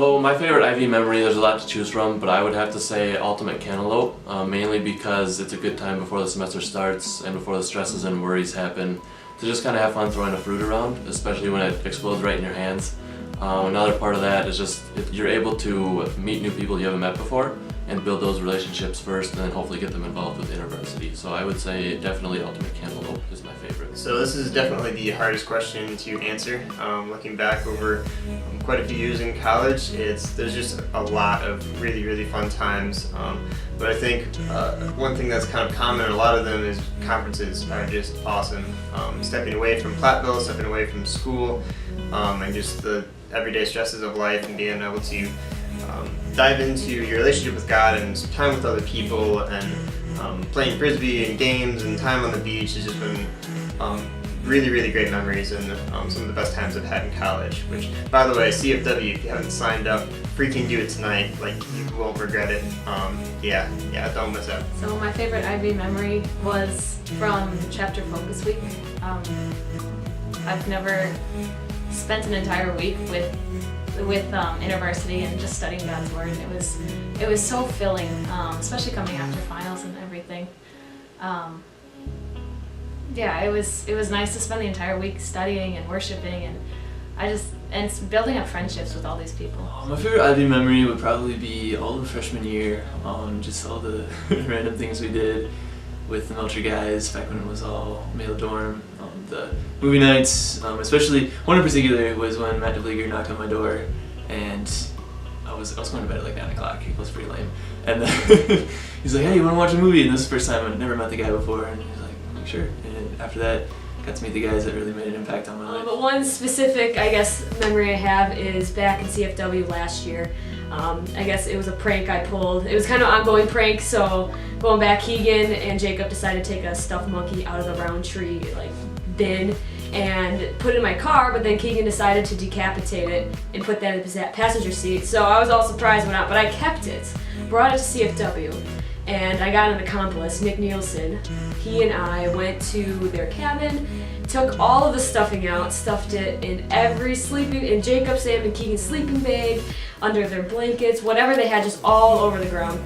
So my favorite IV memory, there's a lot to choose from, but I would have to say Ultimate Cantaloupe, mainly because it's a good time before the semester starts and before the stresses and worries happen to just kind of have fun throwing a fruit around, especially when it explodes right in your hands. Another part of that is just you're able to meet new people you haven't met before and build those relationships first and then hopefully get them involved with InterVarsity. So I would say definitely Ultimate Cantaloupe is my favorite. So this is definitely the hardest question to answer. Looking back over quite a few years in college, there's just a lot of really fun times. But I think one thing that's kind of common in a lot of them is conferences are just awesome. Stepping away from Platteville, stepping away from school, and just the everyday stresses of life and being able to dive into your relationship with God and some time with other people and playing frisbee and games and time on the beach has just been really great memories and some of the best times I've had in college. Which, by the way, CFW, if you haven't signed up, freaking do it tonight. Like, you won't regret it. Yeah, don't miss out. So my favorite IV memory was from Chapter Focus Week. I've never spent an entire week with InterVarsity and just studying God's Word. It was so filling, especially coming after finals and everything. It was nice to spend the entire week studying and worshiping and building up friendships with all these people. My favorite IV memory would probably be all of freshman year, just all the random things we did with the Melcher guys back when it was all male dorm. The movie nights, especially one in particular was when Matt DeVleeger knocked on my door, and I was going to bed at like 9 o'clock. It was pretty lame, and then he's like, "Hey, you want to watch a movie?" And this is the first time I'd never met the guy before, and he's like, "I'm like, sure." And after that, got to meet the guys that really made an impact on my life. But one specific, I guess, memory I have is back in CFW last year. I guess it was a prank I pulled. It was kind of an ongoing prank, so going back, Keegan and Jacob decided to take a stuffed monkey out of the Roundtree bin and put it in my car, but then Keegan decided to decapitate it and put that in the passenger seat. So I was all surprised when but I kept it, brought it to CFW, and I got an accomplice, Nick Nielsen. He and I went to their cabin, took all of the stuffing out, stuffed it in in Jacob, Sam, and Keegan's sleeping bag, under their blankets, whatever they had, just all over the ground.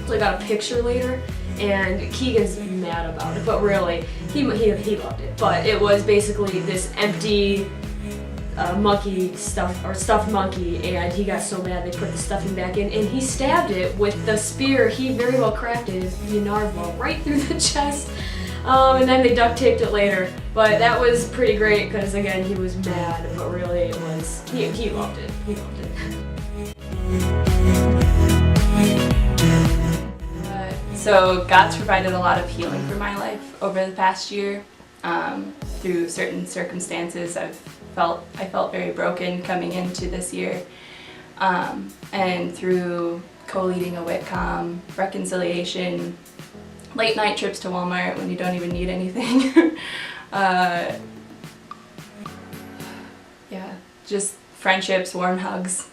So I got a picture later, and Keegan's mad about it, but really, he loved it. But it was basically this empty stuffed monkey, and he got so mad they put the stuffing back in, and he stabbed it with the spear he very well crafted, the narwhal, right through the chest. And then they duct taped it later. But that was pretty great because, again, he was mad, but really it was, he loved it. He loved it. So God's provided a lot of healing for my life over the past year. Through certain circumstances, I felt very broken coming into this year. And through co-leading a WITCOM, reconciliation, late night trips to Walmart when you don't even need anything. Just friendships, warm hugs.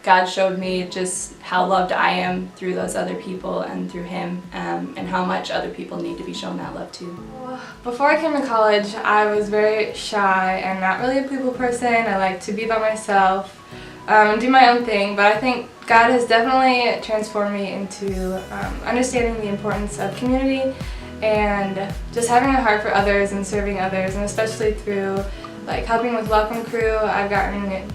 God showed me just how loved I am through those other people and through Him, and how much other people need to be shown that love too. Before I came to college, I was very shy and not really a people person. I like to be by myself and do my own thing, but I think God has definitely transformed me into understanding the importance of community and just having a heart for others and serving others, and especially through helping with Welcome Crew. I've gotten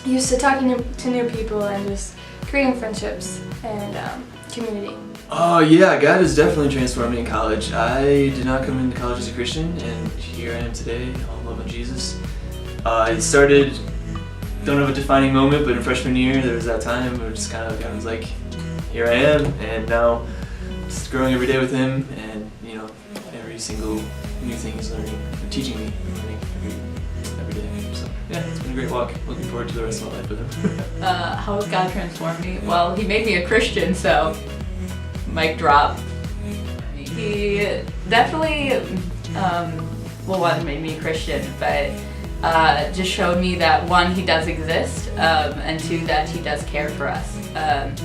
used to talking to new people and just creating friendships and community. Oh yeah, God has definitely transformed me in college. I did not come into college as a Christian, and here I am today, all in love with Jesus. It started, don't have a defining moment, but in freshman year there was that time where just kind of God was like, here I am, and now just growing every day with Him, and every single new thing He's learning, and teaching me, and learning every day. So yeah, it's been a great walk. Looking forward to the rest of my life with Him. How has God transformed me? Well, He made me a Christian, so mic drop. He definitely, one, made me a Christian, but just showed me that, one, He does exist, and two, that He does care for us, and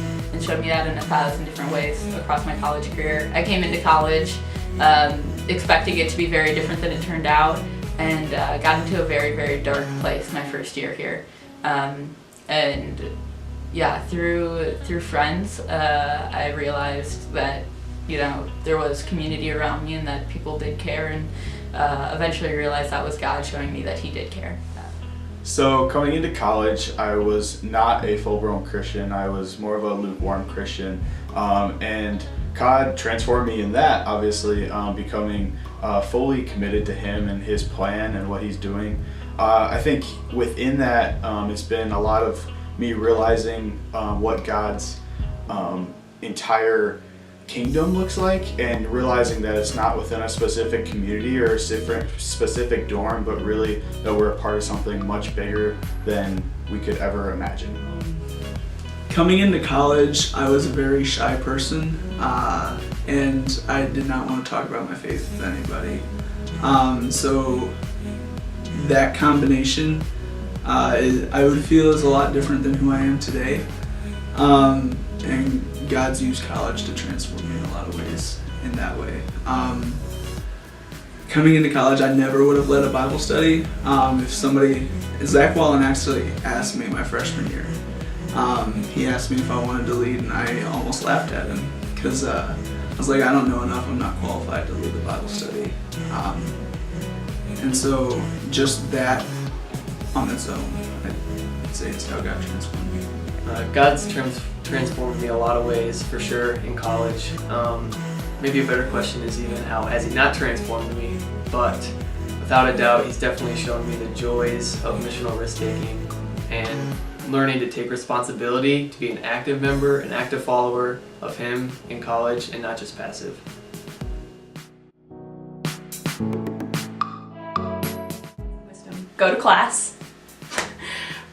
showed me that in 1,000 different ways across my college career. I came into college expecting it to be very different than it turned out, and got into a very dark place my first year here. And yeah, through friends, I realized that, you know, there was community around me and that people did care, and eventually realized that was God showing me that He did care. So coming into college, I was not a full-blown Christian. I was more of a lukewarm Christian, and God transformed me in that, obviously, becoming fully committed to Him and His plan and what He's doing. I think within that, it's been a lot of me realizing what God's entire kingdom looks like, and realizing that it's not within a specific community or a specific dorm, but really that we're a part of something much bigger than we could ever imagine. Coming into college, I was a very shy person, and I did not want to talk about my faith with anybody. So that combination, I would feel is a lot different than who I am today. And God's used college to transform me in a lot of ways in that way. Coming into college, I never would have led a Bible study. Zach Wallen actually asked me my freshman year. He asked me if I wanted to lead, and I almost laughed at him because I was like, I don't know enough, I'm not qualified to lead the Bible study. And so just that on its own, I'd say it's how God transformed me. God's transformed me a lot of ways, for sure, in college. Maybe a better question is even how has He not transformed me, but without a doubt, He's definitely shown me the joys of missional risk-taking and learning to take responsibility, to be an active member, an active follower of Him in college, and not just passive. Wisdom. Go to class.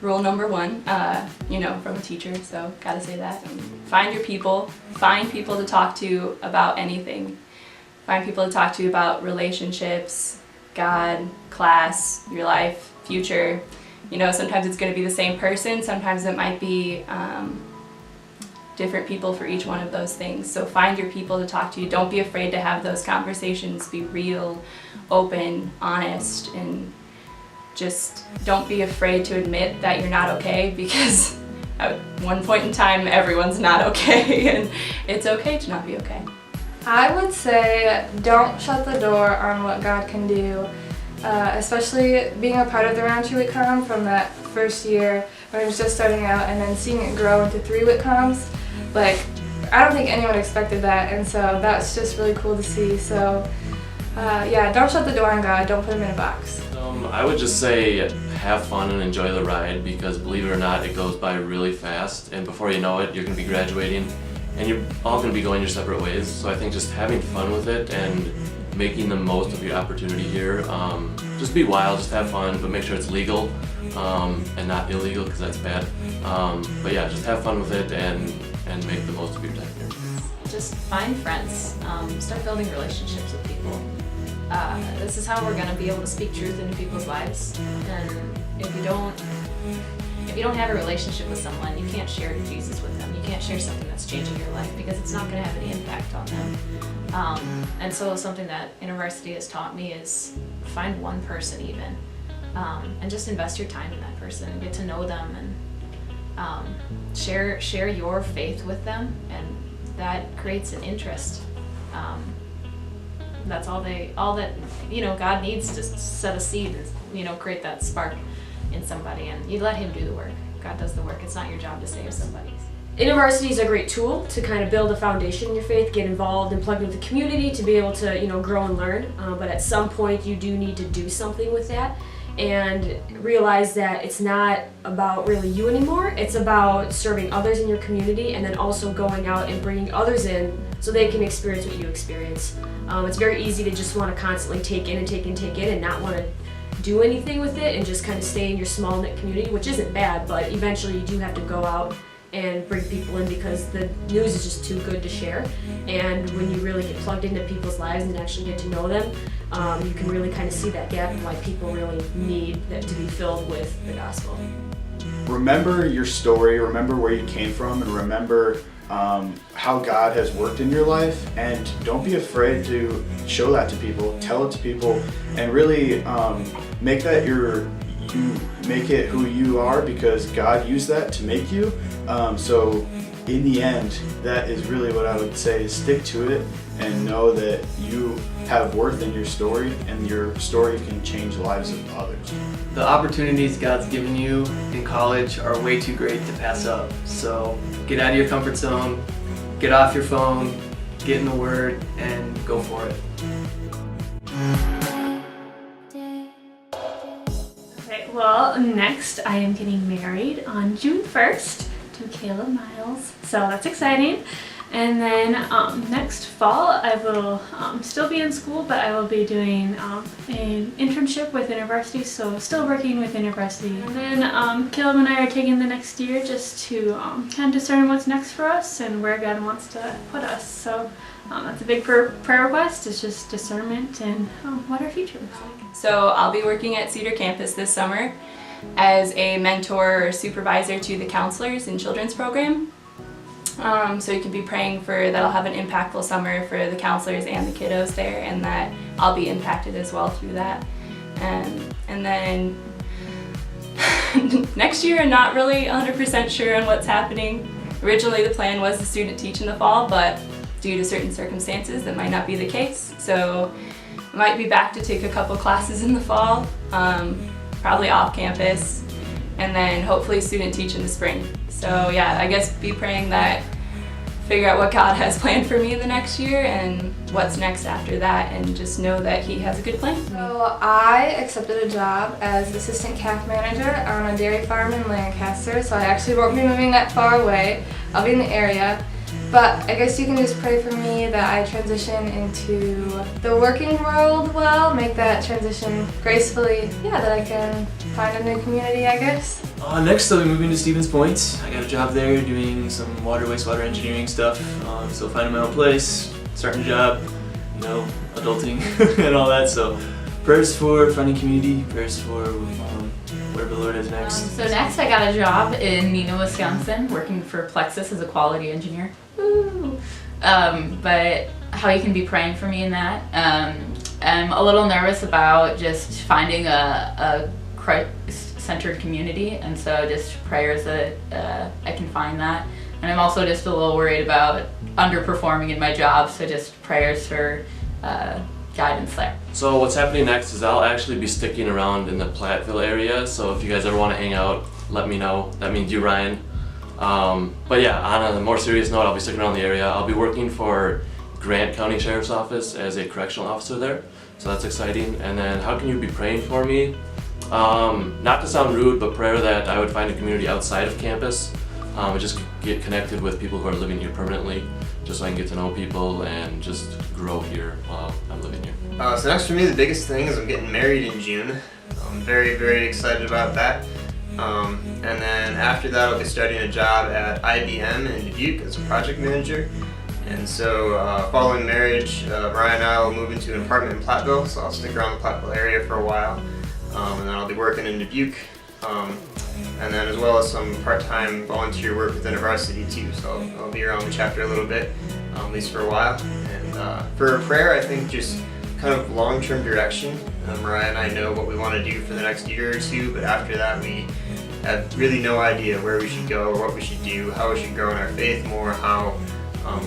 Rule number one, from a teacher, so gotta say that. Find your people. Find people to talk to about anything. Find people to talk to about relationships, God, class, your life, future. Sometimes it's going to be the same person. Sometimes it might be different people for each one of those things. So find your people to talk to. Don't be afraid to have those conversations. Be real, open, honest, and just don't be afraid to admit that you're not okay, because at one point in time, everyone's not okay, and it's okay to not be okay. I would say don't shut the door on what God can do, especially being a part of the round 2 WITCOM from that first year when I was just starting out, and then seeing it grow into 3 WITCOMs. Like, I don't think anyone expected that, and so that's just really cool to see. So don't shut the door on God, don't put Him in a box. I would just say have fun and enjoy the ride, because believe it or not, it goes by really fast, and before you know it, you're going to be graduating and you're all going to be going your separate ways. So I think just having fun with it and making the most of your opportunity here. Just be wild, just have fun, but make sure it's legal and not illegal, because that's bad. But yeah, just have fun with it and make the most of your time here. Just find friends, start building relationships with people. This is how we're going to be able to speak truth into people's lives. And if you don't have a relationship with someone, you can't share Jesus with them. You can't share something that's changing your life, because it's not going to have any impact on them. And so something that InterVarsity has taught me is find one person even, and just invest your time in that person and get to know them, and share your faith with them, and that creates an interest. That's all that God needs to set a seed and create that spark in somebody, and you let Him do the work. God does the work. It's not your job to save somebody. InterVarsity is a great tool to kind of build a foundation in your faith, get involved and plugged into the community to be able to grow and learn. But at some point you do need to do something with that, and realize that it's not about really you anymore. It's about serving others in your community, and then also going out and bringing others in so they can experience what you experience. It's very easy to just want to constantly take in and not want to do anything with it and just kind of stay in your small knit community, which isn't bad, but eventually you do have to go out and bring people in, because the news is just too good to share. And when you really get plugged into people's lives and actually get to know them, you can really kind of see that gap and why people really need that to be filled with the gospel. Remember your story, remember where you came from, and remember how God has worked in your life, and don't be afraid to show that to people, tell it to people, and really make that make it who you are, because God used that to make you. So in the end, that is really what I would say, is stick to it and know that you have worth in your story, and your story can change the lives of others. The opportunities God's given you in college are way too great to pass up. So get out of your comfort zone, get off your phone, get in the Word, and go for it. Okay, well, next I am getting married on June 1st to Caleb Miles, so that's exciting. And then next fall I will still be in school, but I will be doing an internship with InterVarsity, so still working with InterVarsity. And then Caleb and I are taking the next year just to kind of discern what's next for us and where God wants to put us. So that's a big prayer request, is just discernment and what our future looks like. So I'll be working at Cedar Campus this summer as a mentor or supervisor to the counselors in children's program. So you can be praying for that I'll have an impactful summer for the counselors and the kiddos there, and that I'll be impacted as well through that. And then next year, I'm not really 100% sure on what's happening. Originally the plan was to student teach in the fall, but due to certain circumstances that might not be the case. So I might be back to take a couple classes in the fall, probably off campus, and then hopefully student teach in the spring. So yeah, I guess be praying that, figure out what God has planned for me in the next year and what's next after that, and just know that He has a good plan for me. So I accepted a job as assistant calf manager on a dairy farm in Lancaster, so I actually won't be moving that far away. I'll be in the area. But I guess you can just pray for me that I transition into the working world well, make that transition gracefully, that I can find a new community, I guess. Next I'll be moving to Stevens Point. I got a job there doing some water, wastewater engineering stuff. So finding my own place, starting a job, adulting and all that. So prayers for finding community, prayers for whatever the Lord has next. So next I got a job in Neenah, Wisconsin, working for Plexus as a quality engineer. Woo! But how you can be praying for me in that. I'm a little nervous about just finding a Christ-centered community, and so just prayers that I can find that. And I'm also just a little worried about underperforming in my job, so just prayers for guidance there. So what's happening next is I'll actually be sticking around in the Platteville area, so if you guys ever want to hang out, let me know. That means you, Ryan. But yeah, on a more serious note, I'll be sticking around the area. I'll be working for Grant County Sheriff's Office as a correctional officer there, so that's exciting. And then how can you be praying for me? Not to sound rude, but prayer that I would find a community outside of campus, and just get connected with people who are living here permanently, just so I can get to know people and just grow here while I'm living here. So next for me, the biggest thing is I'm getting married in June. I'm very, very excited about that. And then after that, I'll be starting a job at IBM in Dubuque as a project manager. And so following marriage, Mariah and I will move into an apartment in Platteville, so I'll stick around the Platteville area for a while. And then I'll be working in Dubuque. And then as well as some part-time volunteer work with InterVarsity too, so I'll be around the chapter a little bit, at least for a while. And for prayer, I think just kind of long-term direction. Mariah and I know what we want to do for the next year or two, but after that we have really no idea where we should go or what we should do, how we should grow in our faith more,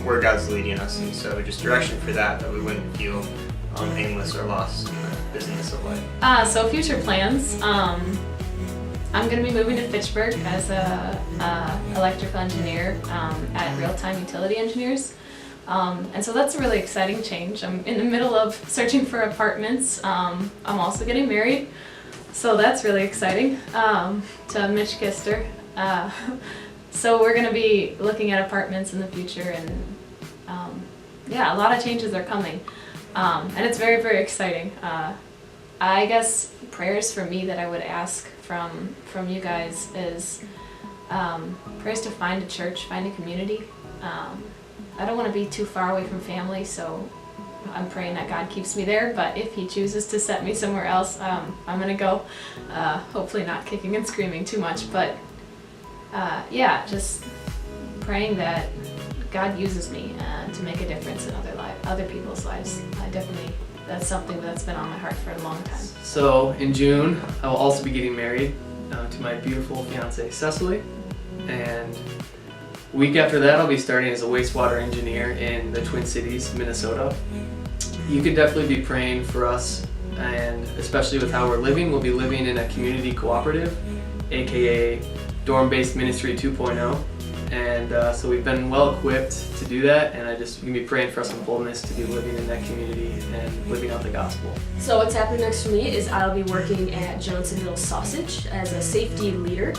where God's leading us, and so just direction for that we wouldn't feel aimless or lost in the business of life. So future plans. I'm going to be moving to Fitchburg as a electrical engineer at Real Time Utility Engineers. And so that's a really exciting change. I'm in the middle of searching for apartments. I'm also getting married, so that's really exciting, to Mitch Kister. So we're going to be looking at apartments in the future, and a lot of changes are coming. And it's very, very exciting. I guess prayers for me that I would ask from you guys is prayers to find a church, find a community. I don't want to be too far away from family, so I'm praying that God keeps me there, but if He chooses to set me somewhere else, I'm going to go. Hopefully not kicking and screaming too much, but just praying that God uses me to make a difference in other people's lives. That's something that's been on my heart for a long time. So in June, I will also be getting married. to my beautiful fiancee Cecily, and week after that I'll be starting as a wastewater engineer in the Twin Cities, Minnesota. You could definitely be praying for us, and especially with how we're living. We'll be living in a community cooperative, aka dorm-based ministry 2.0, and so we've been well equipped to do that, and you can be praying for us in boldness to be living in that community and living out the gospel. So what's happening next for me is I'll be working at Johnsonville Sausage as a safety leader.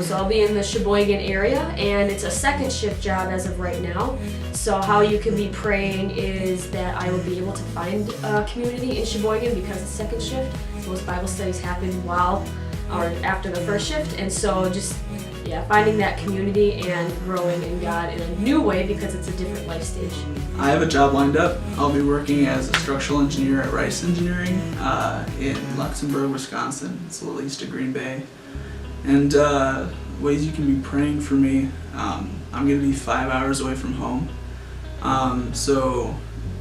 So I'll be in the Sheboygan area, and it's a second shift job as of right now. So how you can be praying is that I will be able to find a community in Sheboygan because it's second shift. Most Bible studies happen while or after the first shift, and so just finding that community and growing in God in a new way because it's a different life stage. I have a job lined up. I'll be working as a structural engineer at Rice Engineering in Luxembourg, Wisconsin. It's a little east of Green Bay. And ways you can be praying for me, I'm going to be 5 hours away from home. So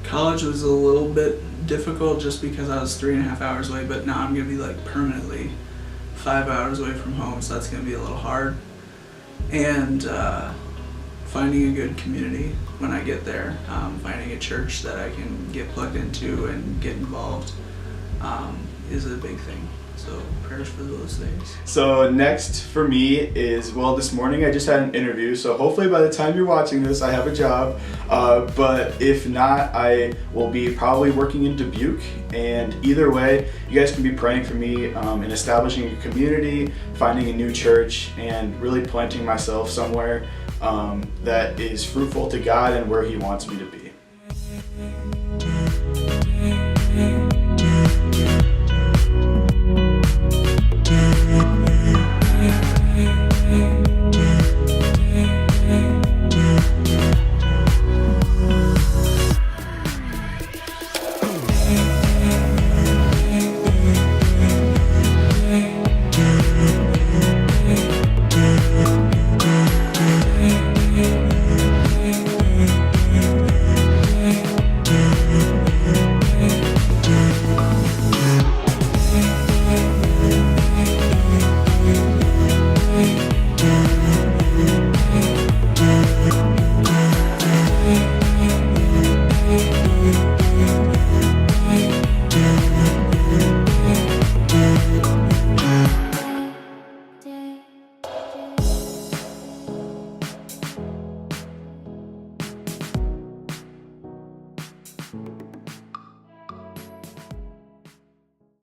college was a little bit difficult just because I was 3.5 hours away, but now I'm going to be like permanently 5 hours away from home, so that's going to be a little hard. And finding a good community when I get there, finding a church that I can get plugged into and get involved is a big thing. So prayers for those things. So next for me is, well, this morning I just had an interview, so hopefully by the time you're watching this I have a job, but if not, I will be probably working in Dubuque, and either way you guys can be praying for me in establishing a community, finding a new church, and really planting myself somewhere that is fruitful to God and where He wants me to be.